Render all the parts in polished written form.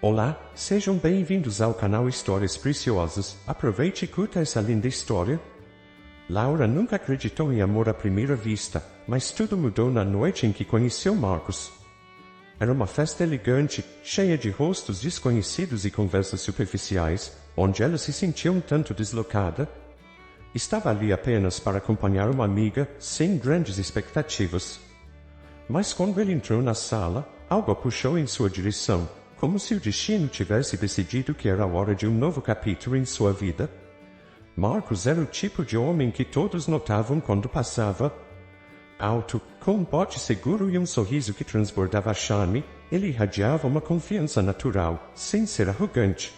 Olá, sejam bem-vindos ao canal Histórias Preciosas. Aproveite e curta essa linda história. Laura nunca acreditou em amor à primeira vista, mas tudo mudou na noite em que conheceu Marcos. Era uma festa elegante, cheia de rostos desconhecidos e conversas superficiais, onde ela se sentia um tanto deslocada. Estava ali apenas para acompanhar uma amiga, sem grandes expectativas. Mas quando ele entrou na sala, algo a puxou em sua direção, como se o destino tivesse decidido que era a hora de um novo capítulo em sua vida. Marcos era o tipo de homem que todos notavam quando passava. Alto, com um porte seguro e um sorriso que transbordava charme, ele irradiava uma confiança natural, sem ser arrogante.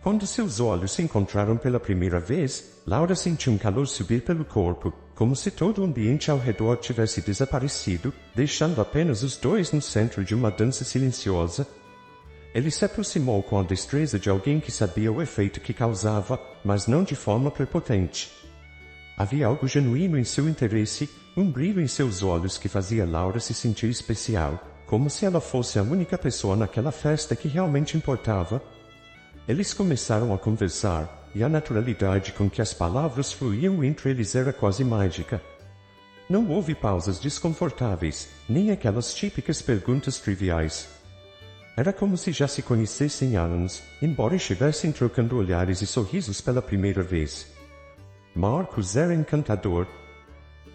Quando seus olhos se encontraram pela primeira vez, Laura sentiu um calor subir pelo corpo, como se todo o ambiente ao redor tivesse desaparecido, deixando apenas os dois no centro de uma dança silenciosa. Ele se aproximou com a destreza de alguém que sabia o efeito que causava, mas não de forma prepotente. Havia algo genuíno em seu interesse, um brilho em seus olhos que fazia Laura se sentir especial, como se ela fosse a única pessoa naquela festa que realmente importava. Eles começaram a conversar, e a naturalidade com que as palavras fluíam entre eles era quase mágica. Não houve pausas desconfortáveis, nem aquelas típicas perguntas triviais. Era como se já se conhecessem há anos, embora estivessem trocando olhares e sorrisos pela primeira vez. Marcos era encantador.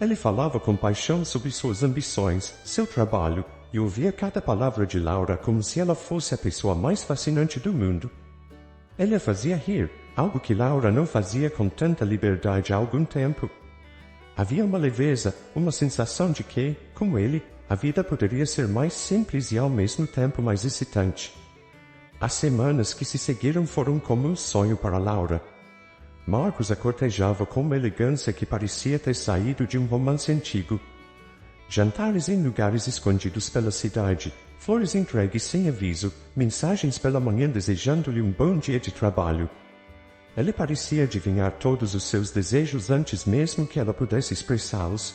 Ele falava com paixão sobre suas ambições, seu trabalho, e ouvia cada palavra de Laura como se ela fosse a pessoa mais fascinante do mundo. Ele a fazia rir, algo que Laura não fazia com tanta liberdade há algum tempo. Havia uma leveza, uma sensação de que, como ele, a vida poderia ser mais simples e ao mesmo tempo mais excitante. As semanas que se seguiram foram como um sonho para Laura. Marcos a cortejava com uma elegância que parecia ter saído de um romance antigo. Jantares em lugares escondidos pela cidade, flores entregues sem aviso, mensagens pela manhã desejando-lhe um bom dia de trabalho. Ele parecia adivinhar todos os seus desejos antes mesmo que ela pudesse expressá-los.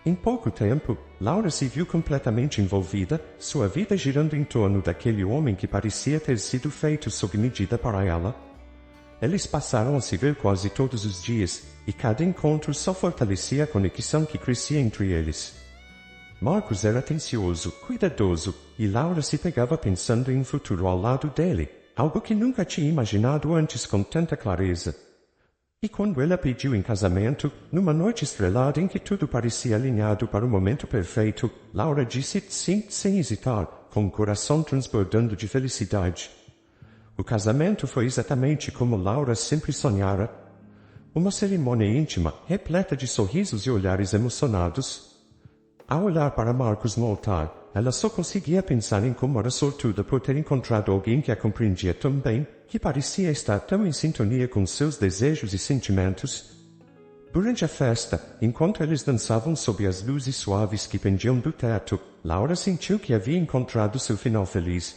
Em pouco tempo, Laura se viu completamente envolvida, sua vida girando em torno daquele homem que parecia ter sido feito sob medida para ela. Eles passaram a se ver quase todos os dias, e cada encontro só fortalecia a conexão que crescia entre eles. Marcos era atencioso, cuidadoso, e Laura se pegava pensando em um futuro ao lado dele, algo que nunca tinha imaginado antes com tanta clareza. E quando ele a pediu em casamento, numa noite estrelada em que tudo parecia alinhado para o momento perfeito, Laura disse sim sem hesitar, com o coração transbordando de felicidade. O casamento foi exatamente como Laura sempre sonhara. Uma cerimônia íntima, repleta de sorrisos e olhares emocionados. Ao olhar para Marcos no altar, ela só conseguia pensar em como era sortuda por ter encontrado alguém que a compreendia tão bem, que parecia estar tão em sintonia com seus desejos e sentimentos. Durante a festa, enquanto eles dançavam sob as luzes suaves que pendiam do teto, Laura sentiu que havia encontrado seu final feliz.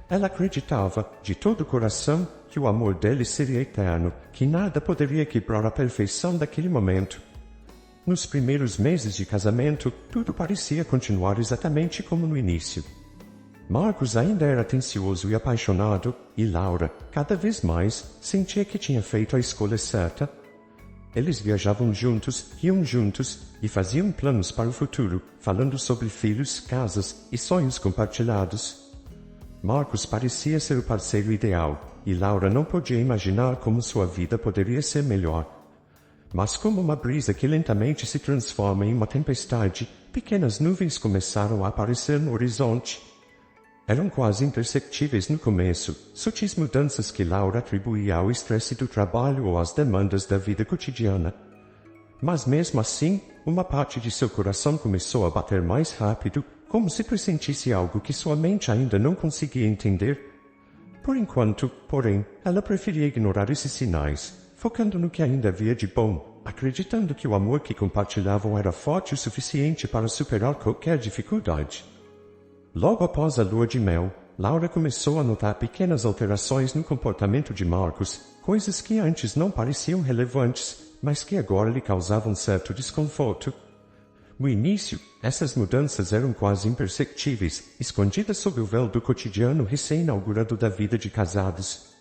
Ela acreditava, de todo o coração, que o amor dele seria eterno, que nada poderia quebrar a perfeição daquele momento. Nos primeiros meses de casamento, tudo parecia continuar exatamente como no início. Marcos ainda era atencioso e apaixonado, e Laura, cada vez mais, sentia que tinha feito a escolha certa. Eles viajavam juntos, riam juntos, e faziam planos para o futuro, falando sobre filhos, casas e sonhos compartilhados. Marcos parecia ser o parceiro ideal, e Laura não podia imaginar como sua vida poderia ser melhor. Mas como uma brisa que lentamente se transforma em uma tempestade, pequenas nuvens começaram a aparecer no horizonte. Eram quase imperceptíveis no começo, sutis mudanças que Laura atribuía ao estresse do trabalho ou às demandas da vida cotidiana. Mas mesmo assim, uma parte de seu coração começou a bater mais rápido, como se pressentisse algo que sua mente ainda não conseguia entender. Por enquanto, porém, ela preferia ignorar esses sinais, focando no que ainda havia de bom, acreditando que o amor que compartilhavam era forte o suficiente para superar qualquer dificuldade. Logo após a lua de mel, Laura começou a notar pequenas alterações no comportamento de Marcos, coisas que antes não pareciam relevantes, mas que agora lhe causavam certo desconforto. No início, essas mudanças eram quase imperceptíveis, escondidas sob o véu do cotidiano recém-inaugurado da vida de casados.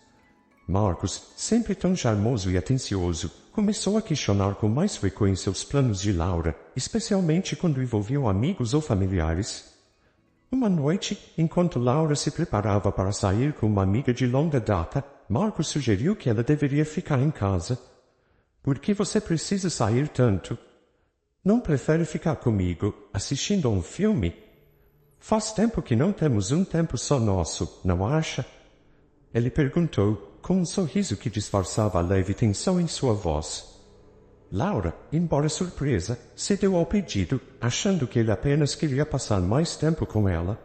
Marcos, sempre tão charmoso e atencioso, começou a questionar com mais frequência os planos de Laura, especialmente quando envolviam amigos ou familiares. Uma noite, enquanto Laura se preparava para sair com uma amiga de longa data, Marcos sugeriu que ela deveria ficar em casa. Por que você precisa sair tanto? Não prefere ficar comigo, assistindo a um filme? Faz tempo que não temos um tempo só nosso, não acha? Ele perguntou, com um sorriso que disfarçava a leve tensão em sua voz. Laura, embora surpresa, cedeu ao pedido, achando que ele apenas queria passar mais tempo com ela.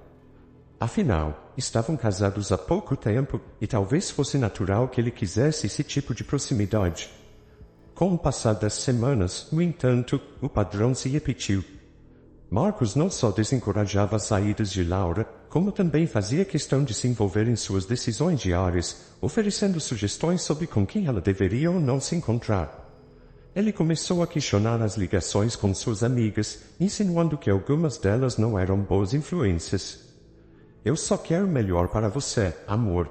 Afinal, estavam casados há pouco tempo e talvez fosse natural que ele quisesse esse tipo de proximidade. Com o passar das semanas, no entanto, o padrão se repetiu. Marcos não só desencorajava as saídas de Laura, como também fazia questão de se envolver em suas decisões diárias, oferecendo sugestões sobre com quem ela deveria ou não se encontrar. Ele começou a questionar as ligações com suas amigas, insinuando que algumas delas não eram boas influências. Eu só quero o melhor para você, amor.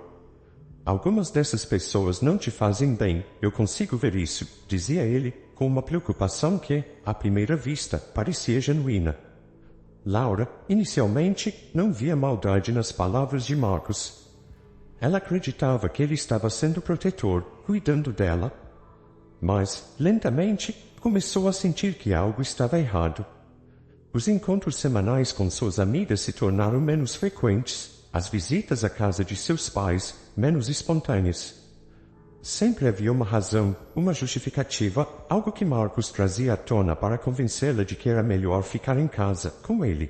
Algumas dessas pessoas não te fazem bem, eu consigo ver isso, dizia ele, com uma preocupação que, à primeira vista, parecia genuína. Laura, inicialmente, não via maldade nas palavras de Marcos. Ela acreditava que ele estava sendo protetor, cuidando dela. Mas, lentamente, começou a sentir que algo estava errado. Os encontros semanais com suas amigas se tornaram menos frequentes, as visitas à casa de seus pais, menos espontâneas. Sempre havia uma razão, uma justificativa, algo que Marcos trazia à tona para convencê-la de que era melhor ficar em casa, com ele.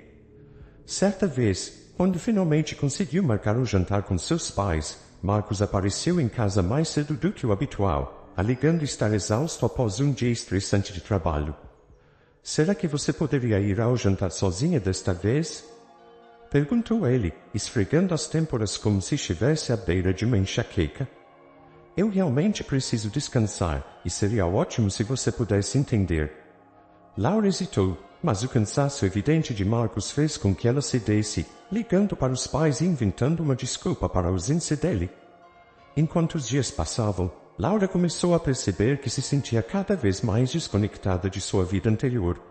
Certa vez, quando finalmente conseguiu marcar um jantar com seus pais, Marcos apareceu em casa mais cedo do que o habitual, alegando estar exausto após um dia estressante de trabalho. Será que você poderia ir ao jantar sozinha desta vez? Perguntou ele, esfregando as têmporas como se estivesse à beira de uma enxaqueca. Eu realmente preciso descansar, e seria ótimo se você pudesse entender. Laura hesitou, mas o cansaço evidente de Marcos fez com que ela cedesse, ligando para os pais e inventando uma desculpa para a ausência dele. Enquanto os dias passavam, Laura começou a perceber que se sentia cada vez mais desconectada de sua vida anterior.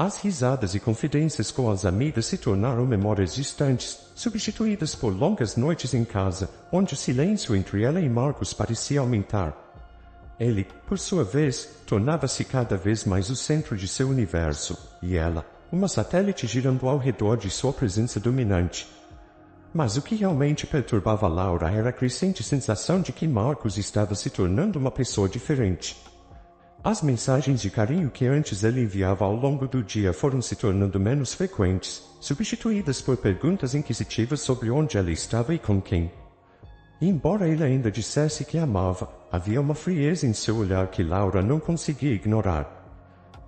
As risadas e confidências com as amigas se tornaram memórias distantes, substituídas por longas noites em casa, onde o silêncio entre ela e Marcos parecia aumentar. Ele, por sua vez, tornava-se cada vez mais o centro de seu universo, e ela, uma satélite girando ao redor de sua presença dominante. Mas o que realmente perturbava Laura era a crescente sensação de que Marcos estava se tornando uma pessoa diferente. As mensagens de carinho que antes ele enviava ao longo do dia foram se tornando menos frequentes, substituídas por perguntas inquisitivas sobre onde ela estava e com quem. E embora ele ainda dissesse que a amava, havia uma frieza em seu olhar que Laura não conseguia ignorar.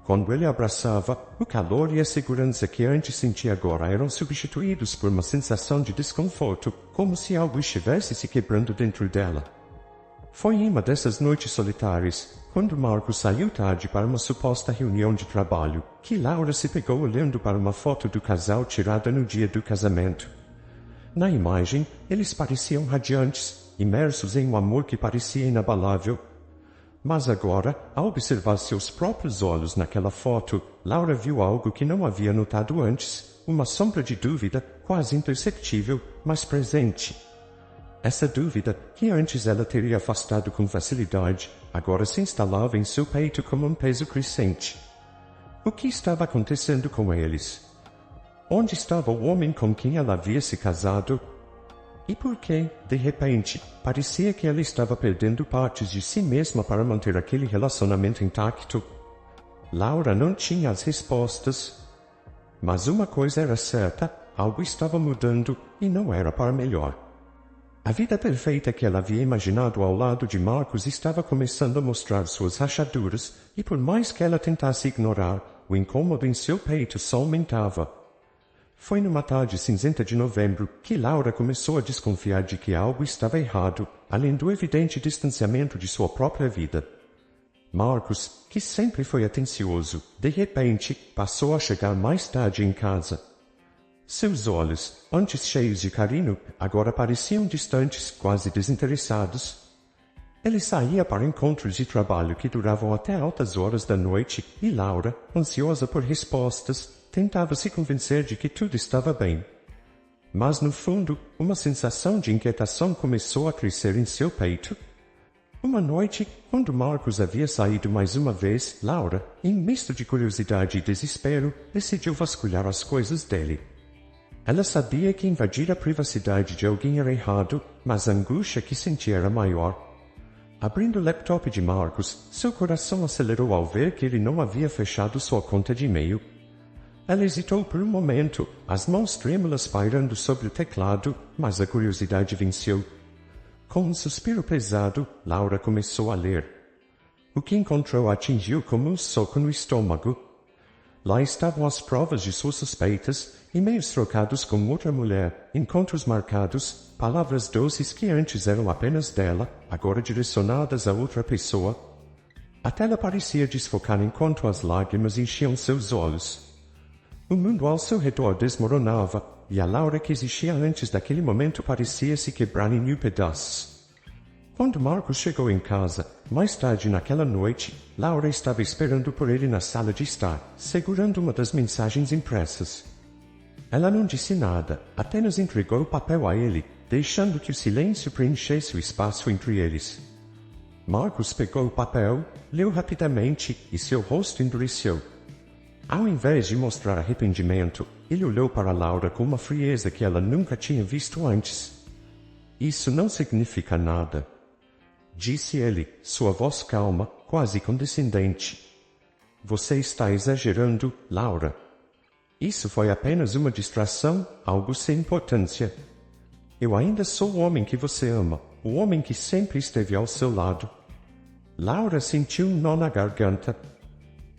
Quando ele a abraçava, o calor e a segurança que antes sentia agora eram substituídos por uma sensação de desconforto, como se algo estivesse se quebrando dentro dela. Foi em uma dessas noites solitárias, quando Marcos saiu tarde para uma suposta reunião de trabalho, que Laura se pegou olhando para uma foto do casal tirada no dia do casamento. Na imagem, eles pareciam radiantes, imersos em um amor que parecia inabalável. Mas agora, ao observar seus próprios olhos naquela foto, Laura viu algo que não havia notado antes, uma sombra de dúvida, quase imperceptível, mas presente. Essa dúvida, que antes ela teria afastado com facilidade, agora se instalava em seu peito como um peso crescente. O que estava acontecendo com eles? Onde estava o homem com quem ela havia se casado? E por que, de repente, parecia que ela estava perdendo partes de si mesma para manter aquele relacionamento intacto? Laura não tinha as respostas. Mas uma coisa era certa, algo estava mudando, e não era para melhor. A vida perfeita que ela havia imaginado ao lado de Marcos estava começando a mostrar suas rachaduras, e por mais que ela tentasse ignorar, o incômodo em seu peito só aumentava. Foi numa tarde cinzenta de novembro que Laura começou a desconfiar de que algo estava errado, além do evidente distanciamento de sua própria vida. Marcos, que sempre foi atencioso, de repente, passou a chegar mais tarde em casa. Seus olhos, antes cheios de carinho, agora pareciam distantes, quase desinteressados. Ele saía para encontros de trabalho que duravam até altas horas da noite, e Laura, ansiosa por respostas, tentava se convencer de que tudo estava bem. Mas no fundo, uma sensação de inquietação começou a crescer em seu peito. Uma noite, quando Marcos havia saído mais uma vez, Laura, em misto de curiosidade e desespero, decidiu vasculhar as coisas dele. Ela sabia que invadir a privacidade de alguém era errado, mas a angústia que sentia era maior. Abrindo o laptop de Marcos, seu coração acelerou ao ver que ele não havia fechado sua conta de e-mail. Ela hesitou por um momento, as mãos trêmulas pairando sobre o teclado, mas a curiosidade venceu. Com um suspiro pesado, Laura começou a ler. O que encontrou atingiu como um soco no estômago. Lá estavam as provas de suas suspeitas, e-mails trocados com outra mulher, encontros marcados, palavras doces que antes eram apenas dela, agora direcionadas a outra pessoa. A tela parecia desfocar enquanto as lágrimas enchiam seus olhos. O mundo ao seu redor desmoronava, e a Laura que existia antes daquele momento parecia se quebrar em mil pedaços. Quando Marcos chegou em casa, mais tarde naquela noite, Laura estava esperando por ele na sala de estar, segurando uma das mensagens impressas. Ela não disse nada, apenas entregou o papel a ele, deixando que o silêncio preenchesse o espaço entre eles. Marcos pegou o papel, leu rapidamente e seu rosto endureceu. Ao invés de mostrar arrependimento, ele olhou para Laura com uma frieza que ela nunca tinha visto antes. Isso não significa nada, disse ele, sua voz calma, quase condescendente. Você está exagerando, Laura. Isso foi apenas uma distração, algo sem importância. Eu ainda sou o homem que você ama, o homem que sempre esteve ao seu lado. Laura sentiu um nó na garganta.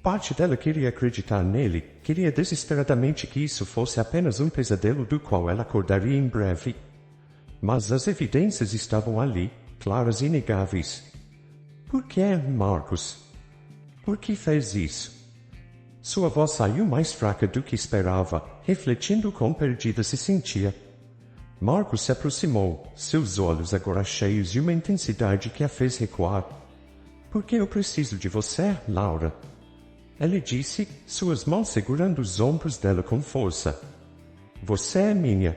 Parte dela queria acreditar nele, queria desesperadamente que isso fosse apenas um pesadelo do qual ela acordaria em breve. Mas as evidências estavam ali, claras e inegáveis. Por que, Marcos? Por que fez isso? Sua voz saiu mais fraca do que esperava, refletindo quão perdida se sentia. Marcos se aproximou, seus olhos agora cheios de uma intensidade que a fez recuar. Por que eu preciso de você, Laura? Ele disse, suas mãos segurando os ombros dela com força. Você é minha.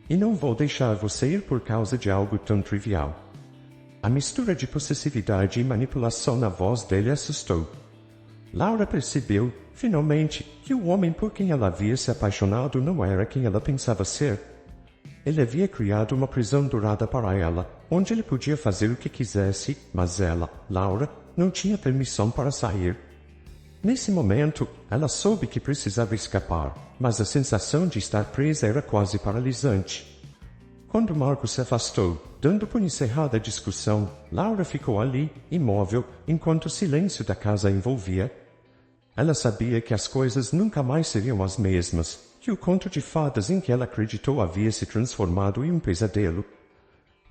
E não vou deixar você ir por causa de algo tão trivial. A mistura de possessividade e manipulação na voz dele assustou. Laura percebeu, finalmente, que o homem por quem ela havia se apaixonado não era quem ela pensava ser. Ele havia criado uma prisão dourada para ela, onde ele podia fazer o que quisesse, mas ela, Laura, não tinha permissão para sair. Nesse momento, ela soube que precisava escapar, mas a sensação de estar presa era quase paralisante. Quando Marcos se afastou, dando por encerrada a discussão, Laura ficou ali, imóvel, enquanto o silêncio da casa a envolvia. Ela sabia que as coisas nunca mais seriam as mesmas, que o conto de fadas em que ela acreditou havia se transformado em um pesadelo.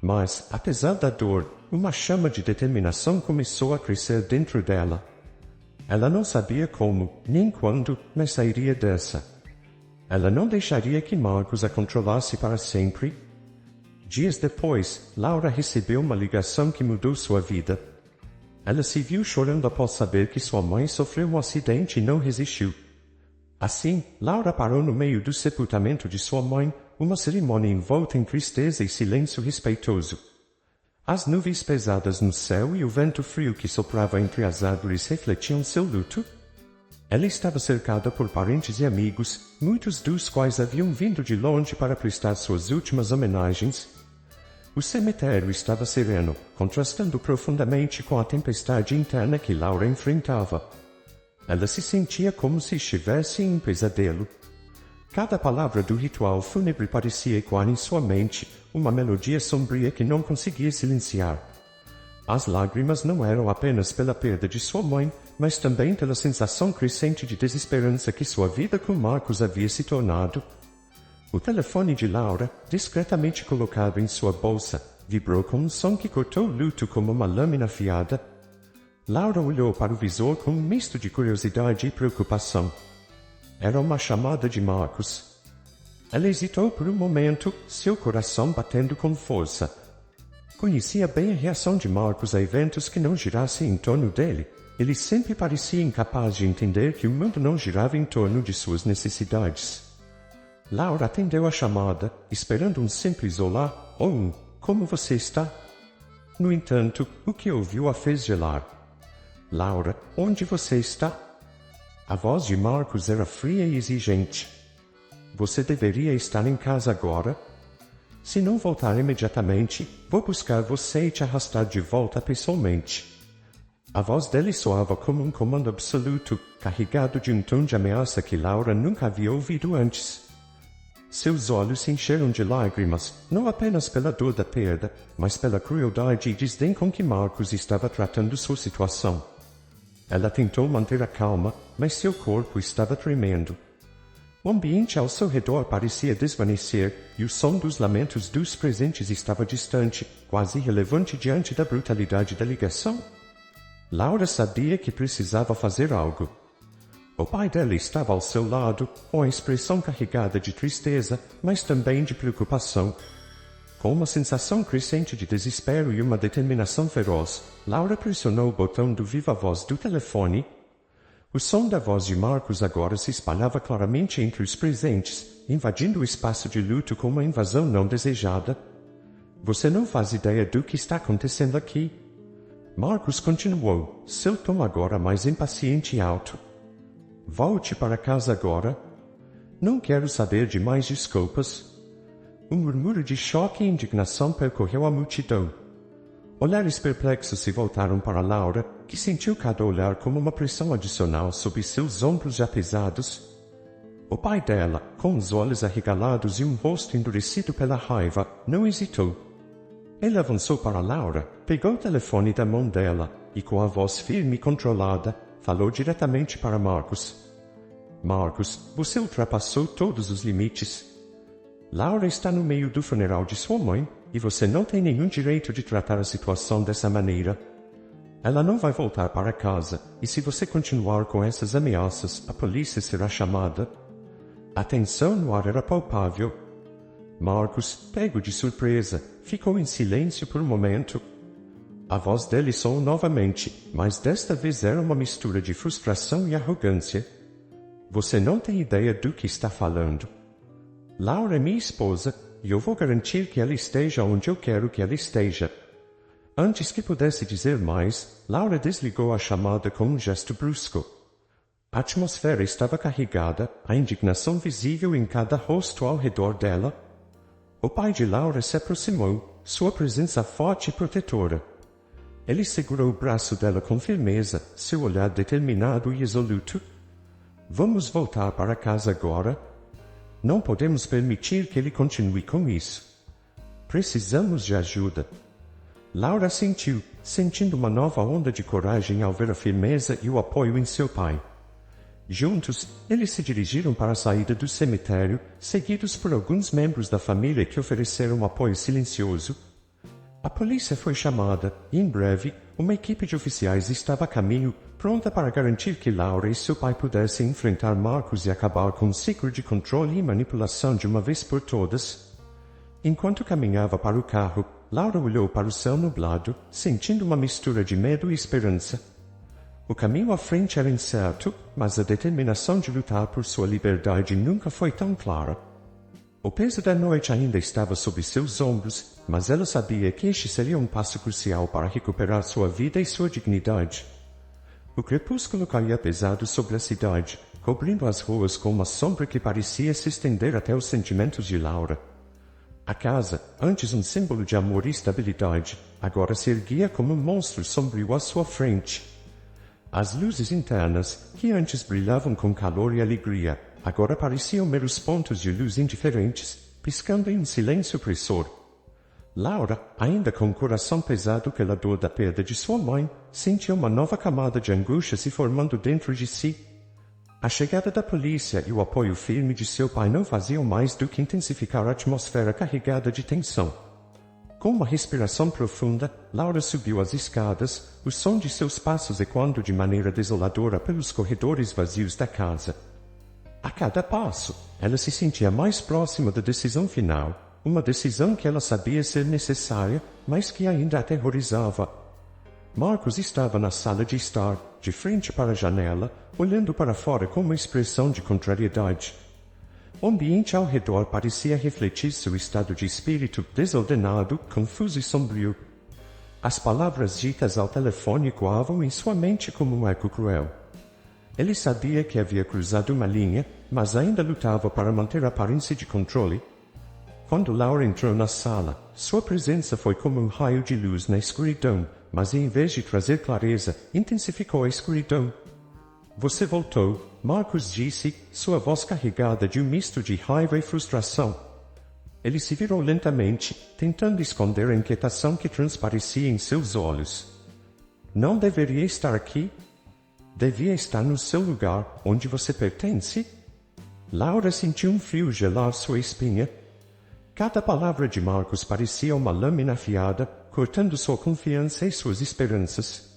Mas, apesar da dor, uma chama de determinação começou a crescer dentro dela. Ela não sabia como, nem quando, mas sairia dessa. Ela não deixaria que Marcos a controlasse para sempre. Dias depois, Laura recebeu uma ligação que mudou sua vida. Ela se viu chorando após saber que sua mãe sofreu um acidente e não resistiu. Assim, Laura parou no meio do sepultamento de sua mãe, uma cerimônia envolta em tristeza e silêncio respeitoso. As nuvens pesadas no céu e o vento frio que soprava entre as árvores refletiam seu luto. Ela estava cercada por parentes e amigos, muitos dos quais haviam vindo de longe para prestar suas últimas homenagens. O cemitério estava sereno, contrastando profundamente com a tempestade interna que Laura enfrentava. Ela se sentia como se estivesse em um pesadelo. Cada palavra do ritual fúnebre parecia ecoar em sua mente, uma melodia sombria que não conseguia silenciar. As lágrimas não eram apenas pela perda de sua mãe, mas também pela sensação crescente de desesperança que sua vida com Marcos havia se tornado. O telefone de Laura, discretamente colocado em sua bolsa, vibrou com um som que cortou o luto como uma lâmina afiada. Laura olhou para o visor com um misto de curiosidade e preocupação. Era uma chamada de Marcos. Ela hesitou por um momento, seu coração batendo com força. Conhecia bem a reação de Marcos a eventos que não girassem em torno dele. Ele sempre parecia incapaz de entender que o mundo não girava em torno de suas necessidades. Laura atendeu a chamada, esperando um simples olá ou um "Como você está?". No entanto, o que ouviu a fez gelar. "Laura, onde você está?". A voz de Marcos era fria e exigente. "Você deveria estar em casa agora. Se não voltar imediatamente, vou buscar você e te arrastar de volta pessoalmente". A voz dele soava como um comando absoluto, carregado de um tom de ameaça que Laura nunca havia ouvido antes. Seus olhos se encheram de lágrimas, não apenas pela dor da perda, mas pela crueldade e desdém com que Marcos estava tratando sua situação. Ela tentou manter a calma, mas seu corpo estava tremendo. O ambiente ao seu redor parecia desvanecer, e o som dos lamentos dos presentes estava distante, quase irrelevante diante da brutalidade da ligação. Laura sabia que precisava fazer algo. O pai dela estava ao seu lado, com a expressão carregada de tristeza, mas também de preocupação. Com uma sensação crescente de desespero e uma determinação feroz, Laura pressionou o botão do viva-voz do telefone. O som da voz de Marcos agora se espalhava claramente entre os presentes, invadindo o espaço de luto com uma invasão não desejada. "Você não faz ideia do que está acontecendo aqui", Marcos continuou, seu tom agora mais impaciente e alto. "Volte para casa agora. Não quero saber de mais desculpas." Um murmúrio de choque e indignação percorreu a multidão. Olhares perplexos se voltaram para Laura, que sentiu cada olhar como uma pressão adicional sobre seus ombros já pesados. O pai dela, com os olhos arregalados e um rosto endurecido pela raiva, não hesitou. Ele avançou para Laura, pegou o telefone da mão dela e, com a voz firme e controlada, falou diretamente para Marcos. "Marcos, você ultrapassou todos os limites. Laura está no meio do funeral de sua mãe e você não tem nenhum direito de tratar a situação dessa maneira. Ela não vai voltar para casa e se você continuar com essas ameaças, a polícia será chamada." A tensão no ar era palpável. Marcos, pego de surpresa, ficou em silêncio por um momento. A voz dele soou novamente, mas desta vez era uma mistura de frustração e arrogância. "Você não tem ideia do que está falando. Laura é minha esposa, e eu vou garantir que ela esteja onde eu quero que ela esteja." Antes que pudesse dizer mais, Laura desligou a chamada com um gesto brusco. A atmosfera estava carregada, a indignação visível em cada rosto ao redor dela. O pai de Laura se aproximou, sua presença forte e protetora. Ele segurou o braço dela com firmeza, seu olhar determinado e resoluto. "Vamos voltar para casa agora. Não podemos permitir que ele continue com isso. Precisamos de ajuda." Laura sentiu, sentindo uma nova onda de coragem ao ver a firmeza e o apoio em seu pai. Juntos, eles se dirigiram para a saída do cemitério, seguidos por alguns membros da família que ofereceram apoio silencioso. A polícia foi chamada, e em breve, uma equipe de oficiais estava a caminho, pronta para garantir que Laura e seu pai pudessem enfrentar Marcos e acabar com o ciclo de controle e manipulação de uma vez por todas. Enquanto caminhava para o carro, Laura olhou para o céu nublado, sentindo uma mistura de medo e esperança. O caminho à frente era incerto, mas a determinação de lutar por sua liberdade nunca foi tão clara. O peso da noite ainda estava sob seus ombros, mas ela sabia que este seria um passo crucial para recuperar sua vida e sua dignidade. O crepúsculo caía pesado sobre a cidade, cobrindo as ruas com uma sombra que parecia se estender até os sentimentos de Laura. A casa, antes um símbolo de amor e estabilidade, agora se erguia como um monstro sombrio à sua frente. As luzes internas, que antes brilhavam com calor e alegria, agora pareciam meros pontos de luz indiferentes, piscando em um silêncio opressor. Laura, ainda com o coração pesado pela dor da perda de sua mãe, sentia uma nova camada de angústia se formando dentro de si. A chegada da polícia e o apoio firme de seu pai não faziam mais do que intensificar a atmosfera carregada de tensão. Com uma respiração profunda, Laura subiu as escadas, o som de seus passos ecoando de maneira desoladora pelos corredores vazios da casa. A cada passo, ela se sentia mais próxima da decisão final, uma decisão que ela sabia ser necessária, mas que ainda aterrorizava. Marcos estava na sala de estar, de frente para a janela, olhando para fora com uma expressão de contrariedade. O ambiente ao redor parecia refletir seu estado de espírito desordenado, confuso e sombrio. As palavras ditas ao telefone ecoavam em sua mente como um eco cruel. Ele sabia que havia cruzado uma linha, mas ainda lutava para manter a aparência de controle. Quando Laura entrou na sala, sua presença foi como um raio de luz na escuridão, mas em vez de trazer clareza, intensificou a escuridão. Você voltou, Marcos disse, sua voz carregada de um misto de raiva e frustração. Ele se virou lentamente, tentando esconder a inquietação que transparecia em seus olhos. Não deveria estar aqui? Devia estar no seu lugar, onde você pertence? Laura sentiu um frio gelar sua espinha. Cada palavra de Marcos parecia uma lâmina afiada, cortando sua confiança e suas esperanças.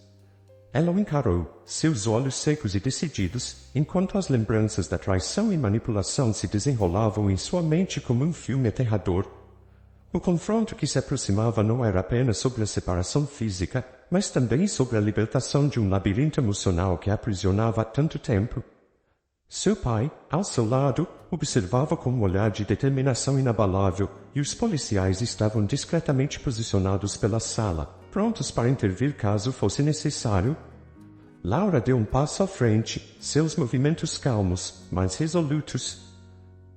Ela o encarou, seus olhos secos e decididos, enquanto as lembranças da traição e manipulação se desenrolavam em sua mente como um filme aterrador. O confronto que se aproximava não era apenas sobre a separação física, mas também sobre a libertação de um labirinto emocional que a aprisionava há tanto tempo. Seu pai, ao seu lado, observava com um olhar de determinação inabalável, e os policiais estavam discretamente posicionados pela sala, prontos para intervir caso fosse necessário. Laura deu um passo à frente, seus movimentos calmos, mas resolutos.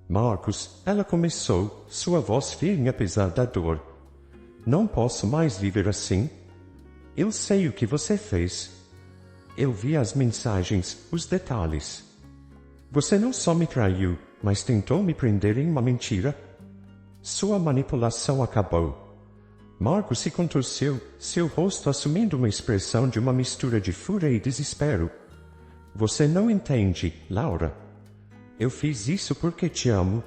Marcos, ela começou, sua voz firme apesar da dor. Não posso mais viver assim. Eu sei o que você fez. Eu vi as mensagens, os detalhes. Você não só me traiu, mas tentou me prender em uma mentira. Sua manipulação acabou. Marcos se contorceu, seu rosto assumindo uma expressão de uma mistura de fúria e desespero. Você não entende, Laura. Eu fiz isso porque te amo.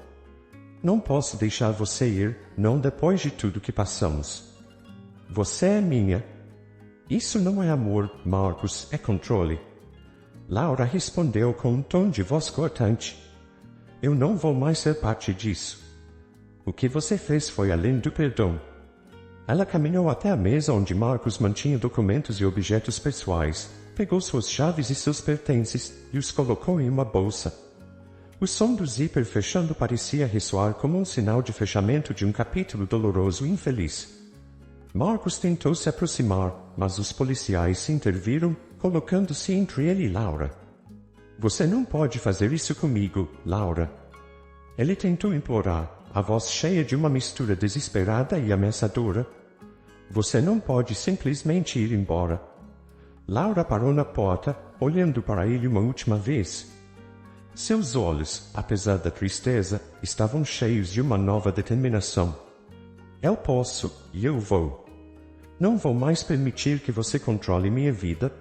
Não posso deixar você ir, não depois de tudo que passamos. Você é minha. Isso não é amor, Marcos, é controle. Laura respondeu com um tom de voz cortante. Eu não vou mais ser parte disso. O que você fez foi além do perdão. Ela caminhou até a mesa onde Marcos mantinha documentos e objetos pessoais, pegou suas chaves e seus pertences e os colocou em uma bolsa. O som do zíper fechando parecia ressoar como um sinal de fechamento de um capítulo doloroso e infeliz. Marcos tentou se aproximar, mas os policiais se interviram, colocando-se entre ele e Laura. Você não pode fazer isso comigo, Laura. Ele tentou implorar, a voz cheia de uma mistura desesperada e ameaçadora. Você não pode simplesmente ir embora. Laura parou na porta, olhando para ele uma última vez. Seus olhos, apesar da tristeza, estavam cheios de uma nova determinação. Eu posso, e eu vou. Não vou mais permitir que você controle minha vida.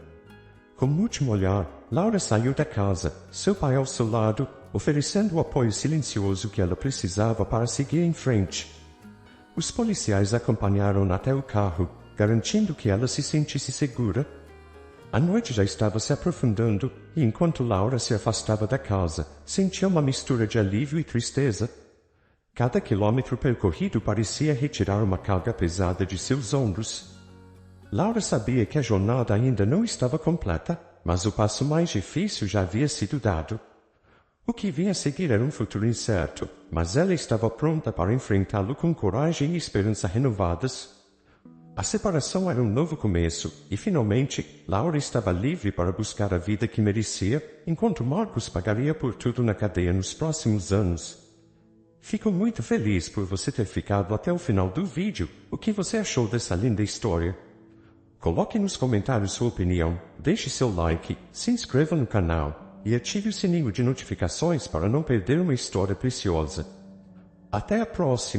Com um último olhar, Laura saiu da casa, seu pai ao seu lado, oferecendo o apoio silencioso que ela precisava para seguir em frente. Os policiais acompanharam-na até o carro, garantindo que ela se sentisse segura. A noite já estava se aprofundando, e enquanto Laura se afastava da casa, sentia uma mistura de alívio e tristeza. Cada quilômetro percorrido parecia retirar uma carga pesada de seus ombros. Laura sabia que a jornada ainda não estava completa, mas o passo mais difícil já havia sido dado. O que vinha a seguir era um futuro incerto, mas ela estava pronta para enfrentá-lo com coragem e esperança renovadas. A separação era um novo começo, e finalmente, Laura estava livre para buscar a vida que merecia, enquanto Marcos pagaria por tudo na cadeia nos próximos anos. Fico muito feliz por você ter ficado até o final do vídeo. O que você achou dessa linda história? Coloque nos comentários sua opinião, deixe seu like, se inscreva no canal e ative o sininho de notificações para não perder uma história preciosa. Até a próxima!